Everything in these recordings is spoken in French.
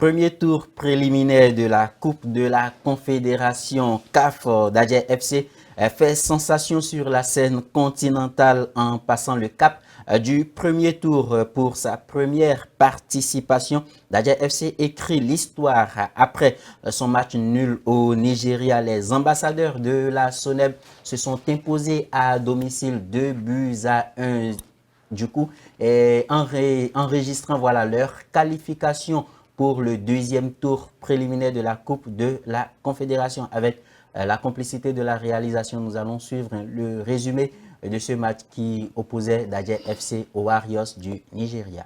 Premier tour préliminaire de la Coupe de la Confédération CAF d'Adjer FC fait sensation sur la scène continentale en passant le cap du premier tour. Pour sa première participation, d'Adjer FC écrit l'histoire après son match nul au Nigeria. Les ambassadeurs de la SONEB se sont imposés à domicile 2-1 du coup, et enregistrant voilà, leur qualification pour le deuxième tour préliminaire de la Coupe de la Confédération. Avec la complicité de la réalisation, nous allons suivre le résumé de ce match qui opposait d'Adjer FC aux Warriors du Nigeria.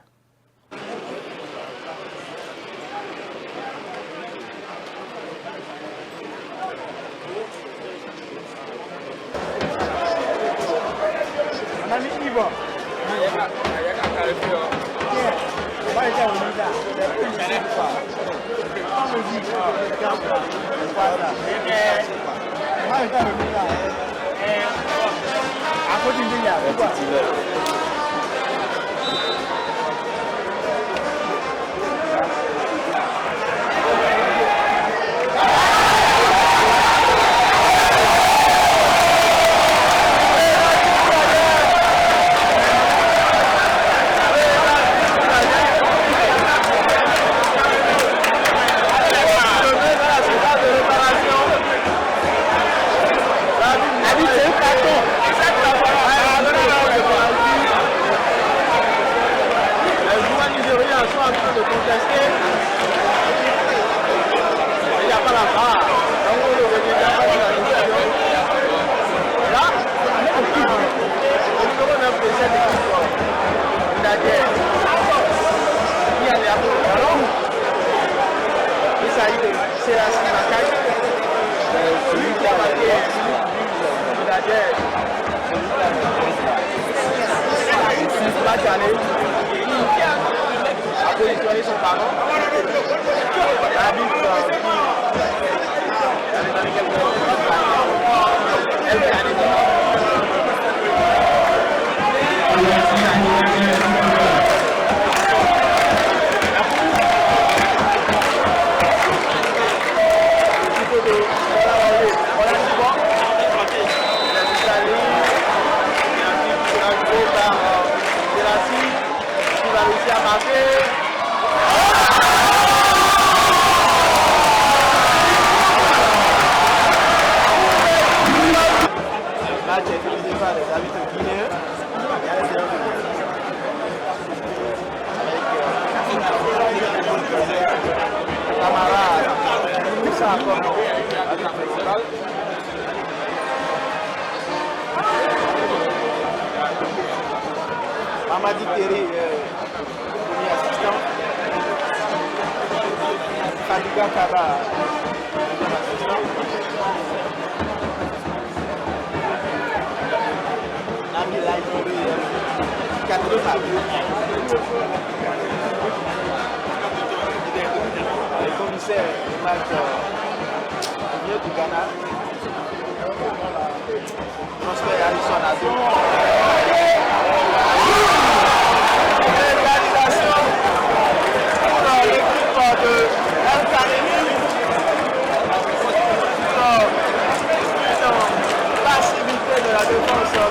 Mamadi Terry, premier assistant. Khadiga Kara, deuxième assistant. Nami Laïtori, quatrième assistant. Le commissaire du match du Ghana. Prosper Harrison Ado. Réalisation pour l'équipe de El Karimi. Passivité de la défense de la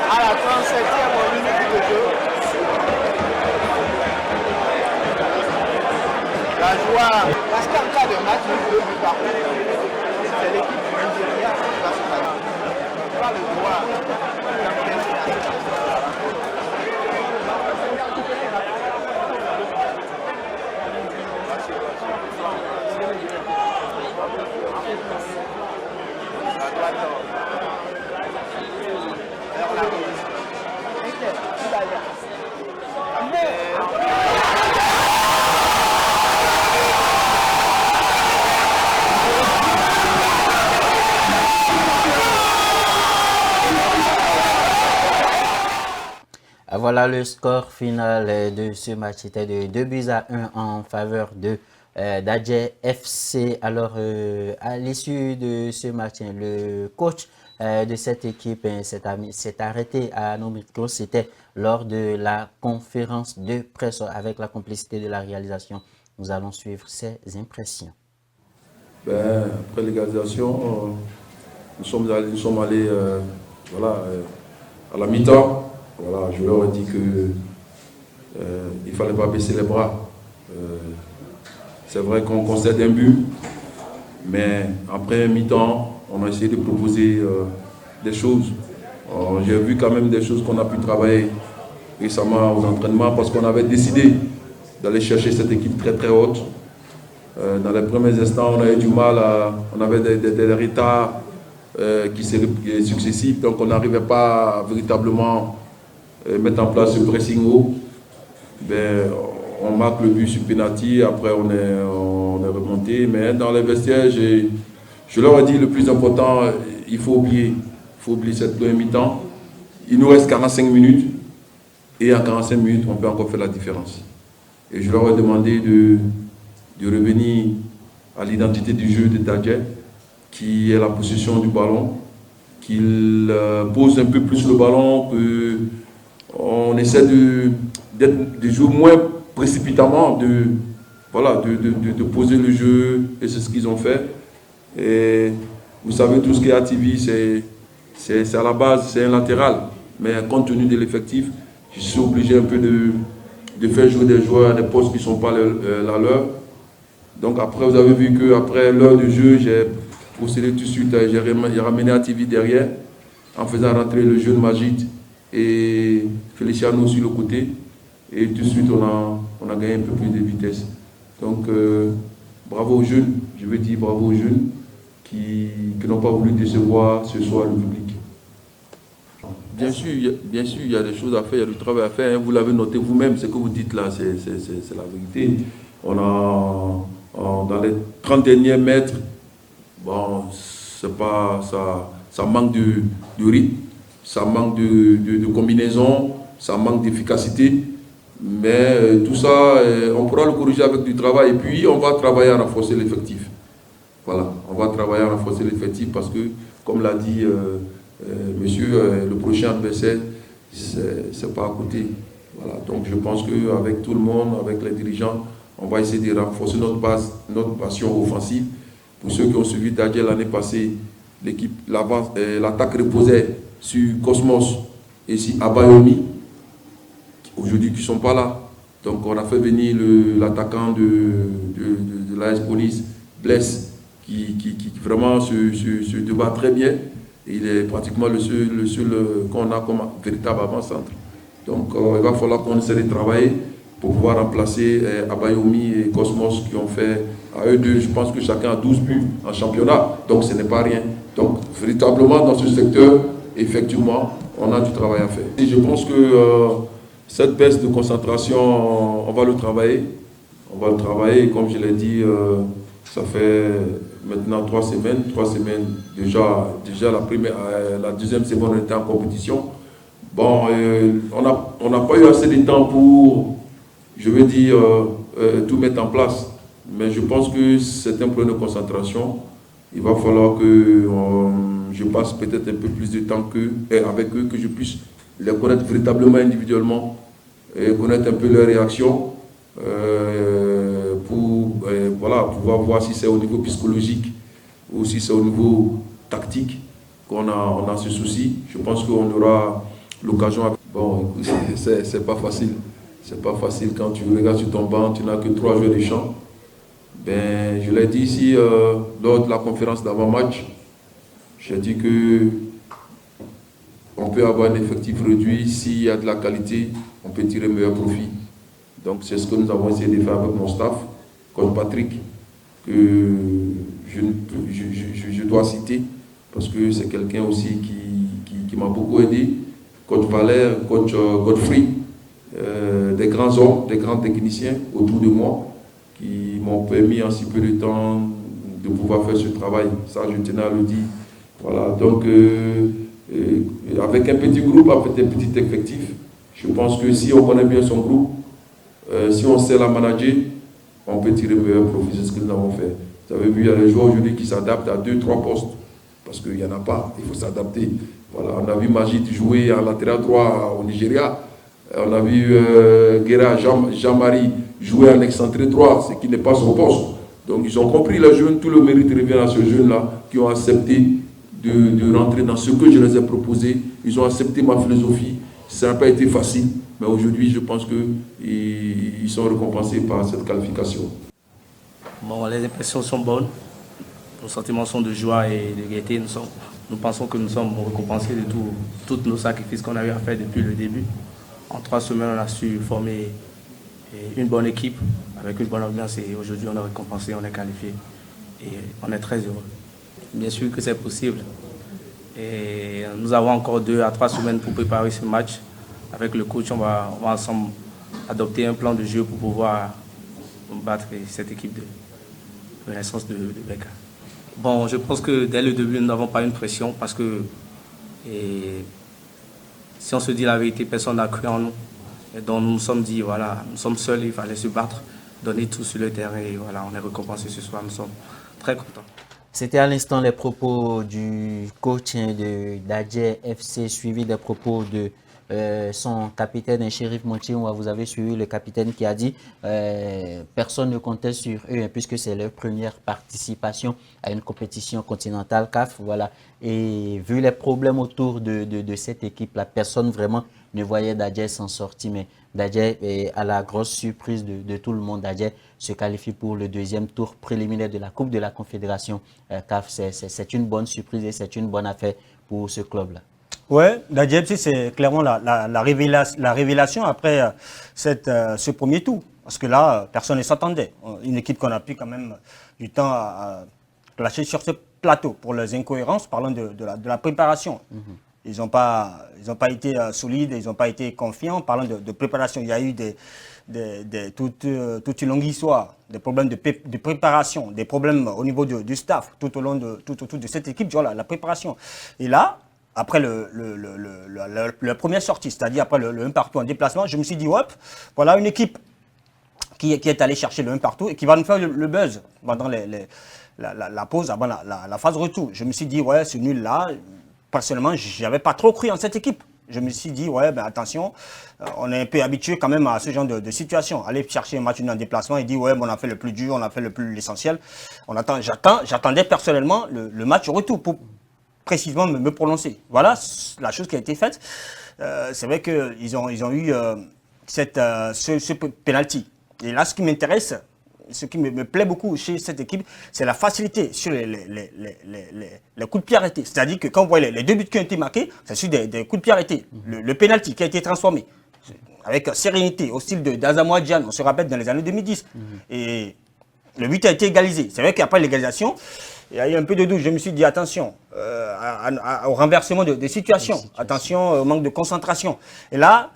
à la 37e minute de jeu. La joie, parce qu'en cas de match, nous deux buts par contre, c'est l'équipe du Nigeria qui va se passer. Pas le droit Voilà le score final de ce match, c'était de 2-1 en faveur de d'Adjei FC. Alors, à l'issue de ce match, le coach de cette équipe s'est arrêté à nos micros. C'était lors de la conférence de presse avec la complicité de la réalisation. Nous allons suivre ses impressions. Après l'égalisation, nous sommes allés voilà, à la mi-temps. Voilà, je leur ai dit que il ne fallait pas baisser les bras. C'est vrai qu'on concède un but, mais après mi-temps, on a essayé de proposer des choses. J'ai vu quand même des choses qu'on a pu travailler récemment aux entraînements parce qu'on avait décidé d'aller chercher cette équipe très très haute. Dans les premiers instants, on avait du mal, on avait des retards qui étaient successifs, donc on n'arrivait pas à véritablement mettre en place ce pressing haut. On marque le but sur penalty, après on est remonté, mais dans les vestiaires, je leur ai dit le plus important, il faut oublier cette première mi-temps. Il nous reste 45 minutes, et en 45 minutes, on peut encore faire la différence. Et je leur ai demandé de revenir à l'identité du jeu de d'Adjei, qui est la possession du ballon, qu'il pose un peu plus le ballon, qu'on essaie de jouer moins précipitamment, de poser le jeu, et c'est ce qu'ils ont fait. Et vous savez, tout ce qui est ATV, c'est à la base, c'est un latéral, mais compte tenu de l'effectif, je suis obligé un peu de faire jouer des joueurs à des postes qui ne sont pas la leur. Donc après, vous avez vu qu'après l'heure de jeu, j'ai procédé tout de suite, j'ai ramené ATV derrière, en faisant rentrer le jeune Majid et Feliciano sur le côté. Et tout de suite, on a gagné un peu plus de vitesse. Donc, bravo aux jeunes, je veux dire bravo aux jeunes qui n'ont pas voulu décevoir ce soir le public. Bien sûr, il y a des choses à faire, il y a du travail à faire. Hein. Vous l'avez noté vous-même, ce que vous dites là, c'est la vérité. On a, dans les 30 derniers mètres, bon, c'est pas, ça manque de rythme, ça manque de combinaison, ça manque d'efficacité. Mais tout ça, on pourra le corriger avec du travail. Et puis, on va travailler à renforcer l'effectif. Voilà, on va travailler à renforcer l'effectif parce que, comme l'a dit monsieur, le prochain adversaire, c'est pas à côté. Voilà, donc je pense qu'avec tout le monde, avec les dirigeants, on va essayer de renforcer notre passion offensive. Pour ceux qui ont suivi d'Adjei l'année passée, l'attaque reposait sur Cosmos et sur Abayomi, aujourd'hui qui ne sont pas là. Donc on a fait venir l'attaquant de l'AS Police, Bless, qui vraiment se débat très bien. Et il est pratiquement le seul qu'on a comme véritable avant-centre. Donc il va falloir qu'on essaie de travailler pour pouvoir remplacer Abayomi et Cosmos qui ont fait, à eux deux, je pense que chacun a 12 buts en championnat. Donc ce n'est pas rien. Donc véritablement dans ce secteur, effectivement, on a du travail à faire. Et je pense que cette baisse de concentration, on va le travailler. On va le travailler, comme je l'ai dit, ça fait maintenant 3 semaines. 3 semaines, déjà la deuxième semaine, on était en compétition. Bon, on n'a pas eu assez de temps pour, je veux dire, tout mettre en place. Mais je pense que c'est un problème de concentration. Il va falloir que je passe peut-être un peu plus de temps avec eux, que je puisse les connaître véritablement individuellement, et connaître un peu leurs réactions pour pouvoir voir si c'est au niveau psychologique ou si c'est au niveau tactique qu'on a ce souci. Je pense qu'on aura l'occasion. Bon, c'est pas facile. C'est pas facile quand tu regardes sur ton banc, tu n'as que 3 joueurs de champ. Ben, je l'ai dit ici lors de la conférence d'avant-match, j'ai dit que on peut avoir un effectif réduit, s'il y a de la qualité, on peut tirer meilleur profit. Donc c'est ce que nous avons essayé de faire avec mon staff, coach Patrick, que je dois citer, parce que c'est quelqu'un aussi qui m'a beaucoup aidé, coach Valère, coach Godfrey, des grands hommes, des grands techniciens autour de moi, qui m'ont permis en si peu de temps de pouvoir faire ce travail. Ça, je tenais à le dire. Voilà, donc avec un petit groupe, avec un petit effectif, je pense que si on connaît bien son groupe, si on sait la manager, on peut tirer meilleur profit de ce que nous avons fait. Vous avez vu, il y a des joueurs aujourd'hui qui s'adaptent à 2-3 postes, parce qu'il n'y en a pas, il faut s'adapter. Voilà, on a vu Majid jouer en latéral droit au Nigeria, on a vu Guerra Jean-Marie jouer en excentré droit, ce qui n'est pas son poste. Donc ils ont compris, les jeunes, tout le mérite revient à ces jeunes-là qui ont accepté de rentrer dans ce que je les ai proposé. Ils ont accepté ma philosophie. Ça n'a pas été facile, mais aujourd'hui, je pense qu'ils sont récompensés par cette qualification. Bon, les impressions sont bonnes. Nos sentiments sont de joie et de gaieté. Nous pensons que nous sommes récompensés de tous nos sacrifices qu'on a eu à faire depuis le début. En 3 semaines, on a su former une bonne équipe avec une bonne ambiance et aujourd'hui, on est récompensé, on est qualifié et on est très heureux. Bien sûr que c'est possible. Et nous avons encore 2 à 3 semaines pour préparer ce match. Avec le coach, on va ensemble adopter un plan de jeu pour pouvoir battre cette équipe de Renaissance de Beka. Bon, je pense que dès le début, nous n'avons pas une pression parce que si on se dit la vérité, personne n'a cru en nous. Et donc nous nous sommes dit, voilà, nous sommes seuls, il fallait se battre, donner tout sur le terrain et voilà, on est récompensé ce soir, nous sommes très contents. C'était à l'instant les propos du coach d'Adjei FC, suivi des propos de son capitaine, Chérif Montiwa. Vous avez suivi le capitaine qui a dit personne ne comptait sur eux, hein, puisque c'est leur première participation à une compétition continentale CAF. Voilà. Et vu les problèmes autour de cette équipe, la personne vraiment ne voyait d'Adjei s'en sortir, mais d'Adjei, à la grosse surprise de tout le monde, d'Adjei se qualifie pour le 2e tour préliminaire de la Coupe de la Confédération CAF. C'est une bonne surprise et c'est une bonne affaire pour ce club-là. Oui, d'Adjei FC, c'est clairement la révélation après ce premier tour. Parce que là, personne ne s'attendait. Une équipe qu'on a pris quand même du temps à lâcher sur ce plateau pour les incohérences, parlant de la préparation. Ils n'ont pas été solides, ils n'ont pas été confiants. Parlant de préparation, il y a eu toute une longue histoire, des problèmes de préparation, des problèmes au niveau du staff, tout au long de cette équipe, genre la préparation. Et là, après la première sortie, c'est-à-dire après le 1 partout en déplacement, je me suis dit, hop, voilà une équipe qui est allée chercher le 1 partout et qui va nous faire le buzz pendant la pause, avant la phase retour. Je me suis dit, ouais, ce nul-là, personnellement, je n'avais pas trop cru en cette équipe. Je me suis dit, ouais, ben attention, on est un peu habitué quand même à ce genre de situation. Aller chercher un match en déplacement et dire, ouais, on a fait le plus dur, on a fait l'essentiel. J'attendais personnellement le match au retour pour précisément me prononcer. Voilà la chose qui a été faite. C'est vrai qu'ils ont eu ce penalty. Et là, ce qui m'intéresse, ce qui me plaît beaucoup chez cette équipe, c'est la facilité sur les coups de pied arrêtés. C'est-à-dire que quand vous voyez les 2 buts qui ont été marqués, c'est sur des coups de pied arrêtés. Le penalty qui a été transformé avec sérénité, au style d'Asamoah Gyan, on se rappelle dans les années 2010. Et le but a été égalisé. C'est vrai qu'après l'égalisation, il y a eu un peu de doute. Je me suis dit, attention au renversement des situations, attention au manque de concentration. Et là,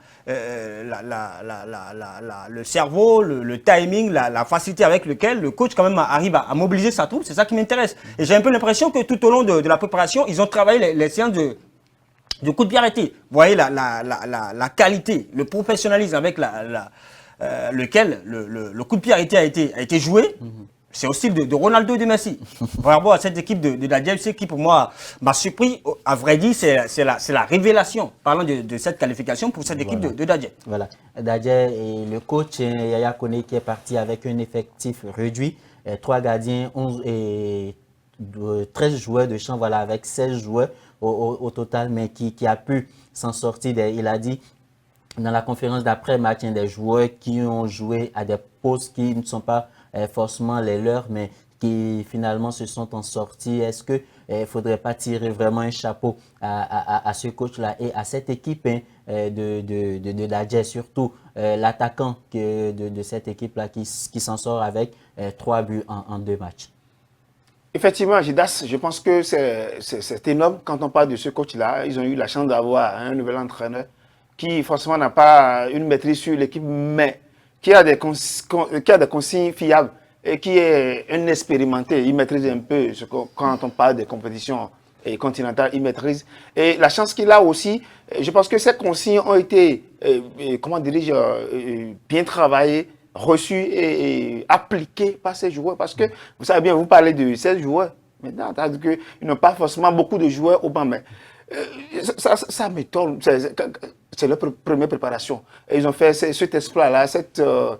le cerveau, le timing, la facilité avec lequel le coach quand même arrive à mobiliser sa troupe, c'est ça qui m'intéresse. Et j'ai un peu l'impression que tout au long de la préparation, ils ont travaillé les séances de coups de pied arrêtés. Vous voyez la qualité, le professionnalisme avec lequel le coup de pied arrêté a été joué. C'est au style de Ronaldo et de Messi. Par rapport à cette équipe de l'Adjei FC qui, pour moi, m'a surpris. À vrai dire, c'est la révélation, parlant de cette qualification pour cette équipe de d'Adjei. Voilà. D'Adjei et le coach Yaya Kone qui est parti avec un effectif réduit. 3 gardiens, 11 et 13 joueurs de champ, voilà, avec 16 joueurs au total, mais qui a pu s'en sortir. Il a dit dans la conférence d'après-match, des joueurs qui ont joué à des postes qui ne sont pas forcément les leurs, mais qui finalement se sont en sortis. Est-ce qu'il ne faudrait pas tirer vraiment un chapeau à ce coach-là et à cette équipe de d'Adjei, surtout l'attaquant de cette équipe-là qui s'en sort avec 3 buts en 2 matchs? Effectivement, Gidas, je pense que c'est énorme quand on parle de ce coach-là. Ils ont eu la chance d'avoir un nouvel entraîneur qui, forcément, n'a pas une maîtrise sur l'équipe, mais qui a des consignes fiables et qui est un expérimenté. Il maîtrise un peu quand on parle des compétitions continentales, il maîtrise. Et la chance qu'il a aussi, je pense que ces consignes ont été, comment dirais-je, bien travaillées reçu et appliqué par ces joueurs. Parce que, vous savez bien, vous parlez de 16 joueurs. Maintenant, c'est-à-dire qu'ils n'ont pas forcément beaucoup de joueurs au banc, mais ça m'étonne. C'est leur première préparation. Et ils ont fait cet exploit-là, ce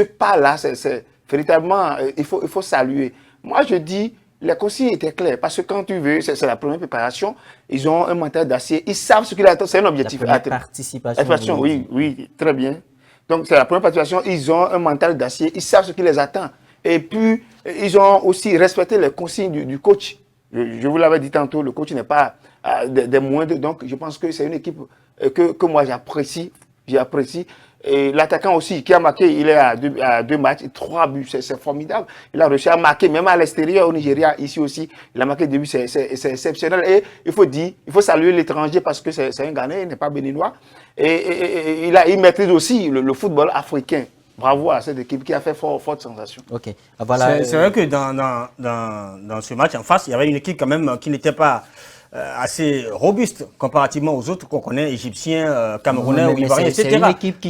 pas-là, c'est véritablement, il faut saluer. Moi, je dis, les consignes étaient claires, parce que quand tu veux, c'est la première préparation, ils ont un mental d'acier, ils savent ce qu'ils attendent, c'est un objectif. La première participation. Oui, très bien. Donc, c'est la première participation, ils ont un mental d'acier, ils savent ce qui les attend. Et puis, ils ont aussi respecté les consignes du coach. Je vous l'avais dit tantôt, le coach n'est pas des moindres, donc je pense que c'est une équipe que moi j'apprécie. Et l'attaquant aussi, qui a marqué, il est à 2 matchs, 3 buts, c'est formidable. Il a réussi à marquer, même à l'extérieur, au Nigeria, ici aussi, il a marqué 2 buts, c'est exceptionnel. Et il faut saluer l'étranger parce que c'est un Ghanéen, il n'est pas béninois. Et il maîtrise aussi le football africain. Bravo à cette équipe qui a fait forte sensation. Ok, voilà. C'est vrai que dans ce match en face, il y avait une équipe quand même qui n'était pas assez robuste comparativement aux autres qu'on connaît, égyptiens, camerounais ou ivoiriens, etc. C'est une équipe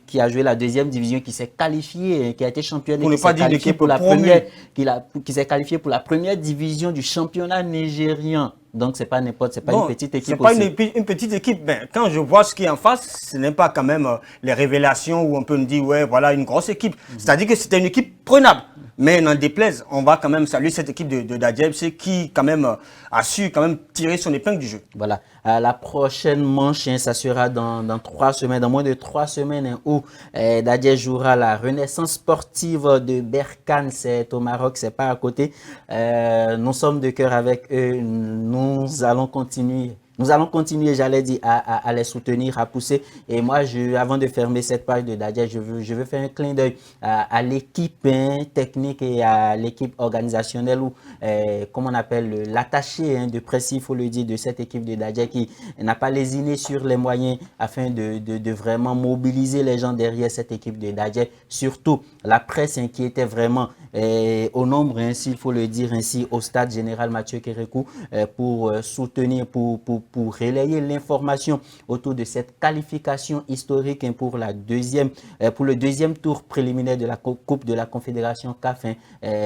qui a joué la deuxième division, qui s'est qualifiée, qui a été championne, pour ne pas dire l'équipe pour la première, qui s'est qualifiée pour la première division du championnat nigérien. Donc c'est pas n'importe, c'est pas une petite équipe. C'est pas une petite équipe. Ben, quand je vois ce qui est en face, ce n'est pas quand même les révélations où on peut me dire ouais voilà une grosse équipe. C'est-à-dire que c'était une équipe prenable. Mais n'en déplaise, on va quand même saluer cette équipe de Dadje FC qui quand même a su quand même tirer son épingle du jeu. Voilà. La prochaine manche, hein, ça sera dans 3 semaines, dans moins de 3 semaines, hein, où Dadje jouera la Renaissance sportive de Berkane. C'est au Maroc, c'est pas à côté. Nous sommes de cœur avec eux. Nous allons continuer. J'allais dire, à les soutenir, à pousser. Et moi, avant de fermer cette page de Dadje, je veux faire un clin d'œil à l'équipe technique et à l'équipe organisationnelle ou, comme on appelle, l'attaché de presse, il faut le dire, de cette équipe de Dadje qui n'a pas lésiné sur les moyens afin de vraiment mobiliser les gens derrière cette équipe de Dadje. Surtout, la presse qui était vraiment au nombre, s'il faut le dire ainsi, au stade général Mathieu Kérékou pour soutenir, pour relayer l'information autour de cette qualification historique pour le deuxième tour préliminaire de la Coupe de la Confédération CAF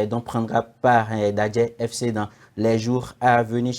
dont prendra part Dadje FC dans les jours à venir.